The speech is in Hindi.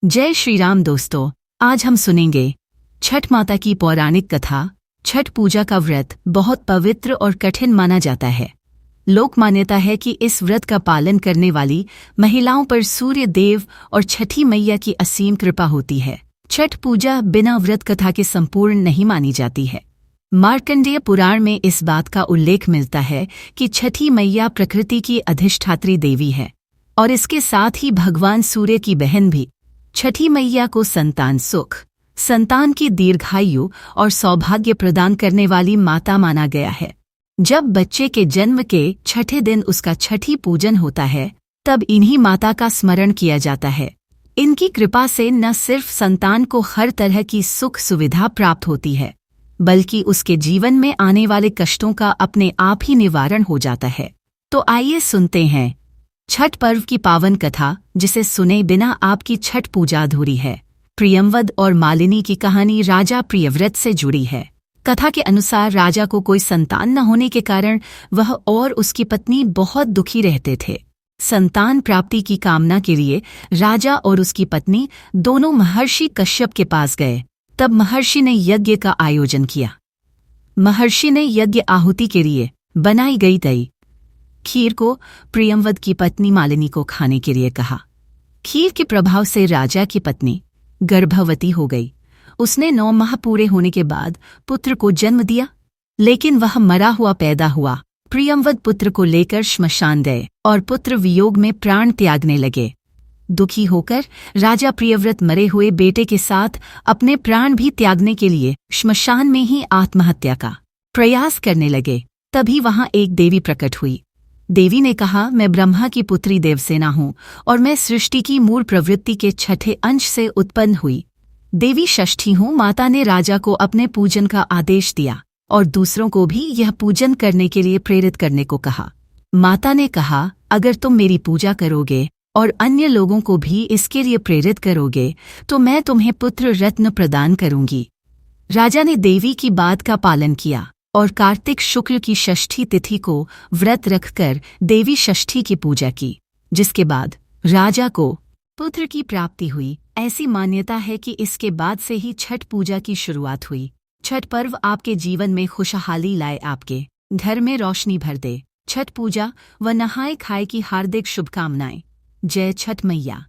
जय श्री राम दोस्तों, आज हम सुनेंगे छठ माता की पौराणिक कथा। छठ पूजा का व्रत बहुत पवित्र और कठिन माना जाता है। लोक मान्यता है कि इस व्रत का पालन करने वाली महिलाओं पर सूर्य देव और छठी मैया की असीम कृपा होती है। छठ पूजा बिना व्रत कथा के संपूर्ण नहीं मानी जाती है। मार्कंडेय पुराण में इस बात का उल्लेख मिलता है कि छठी मैया प्रकृति की अधिष्ठात्री देवी है और इसके साथ ही भगवान सूर्य की बहन भी। छठी मैया को संतान सुख, संतान की दीर्घायु और सौभाग्य प्रदान करने वाली माता माना गया है। जब बच्चे के जन्म के छठे दिन उसका छठी पूजन होता है, तब इन्हीं माता का स्मरण किया जाता है। इनकी कृपा से न सिर्फ संतान को हर तरह की सुख सुविधा प्राप्त होती है, बल्कि उसके जीवन में आने वाले कष्टों का अपने आप ही निवारण हो जाता है। तो आइए सुनते हैं छठ पर्व की पावन कथा, जिसे सुने बिना आपकी छठ पूजा अधूरी है। प्रियंवद और मालिनी की कहानी राजा प्रियव्रत से जुड़ी है। कथा के अनुसार राजा को कोई संतान न होने के कारण वह और उसकी पत्नी बहुत दुखी रहते थे। संतान प्राप्ति की कामना के लिए राजा और उसकी पत्नी दोनों महर्षि कश्यप के पास गए। तब महर्षि ने यज्ञ का आयोजन किया। महर्षि ने यज्ञ आहुति के लिए बनाई गई दही खीर को प्रियंवद की पत्नी मालिनी को खाने के लिए कहा। खीर के प्रभाव से राजा की पत्नी गर्भवती हो गई। उसने 9 माह पूरे होने के बाद पुत्र को जन्म दिया, लेकिन वह मरा हुआ पैदा हुआ। प्रियंवद पुत्र को लेकर श्मशान गए और पुत्र वियोग में प्राण त्यागने लगे। दुखी होकर राजा प्रियव्रत मरे हुए बेटे के साथ अपने प्राण भी त्यागने के लिए श्मशान में ही आत्महत्या का प्रयास करने लगे। तभी वहां एक देवी प्रकट हुई। देवी ने कहा, मैं ब्रह्मा की पुत्री देवसेना हूँ और मैं सृष्टि की मूल प्रवृत्ति के छठे अंश से उत्पन्न हुई। देवी षष्ठी हूँ। माता ने राजा को अपने पूजन का आदेश दिया और दूसरों को भी यह पूजन करने के लिए प्रेरित करने को कहा। माता ने कहा, अगर तुम मेरी पूजा करोगे और अन्य लोगों को भी इसके लिए प्रेरित करोगे तो मैं तुम्हें पुत्र रत्न प्रदान करूंगी। राजा ने देवी की बात का पालन किया और कार्तिक शुक्ल की षष्ठी तिथि को व्रत रखकर देवी षष्ठी की पूजा की, जिसके बाद राजा को पुत्र की प्राप्ति हुई। ऐसी मान्यता है कि इसके बाद से ही छठ पूजा की शुरुआत हुई। छठ पर्व आपके जीवन में खुशहाली लाए, आपके घर में रोशनी भर दे। छठ पूजा व नहाए खाए की हार्दिक शुभकामनाएं। जय छठ मैया।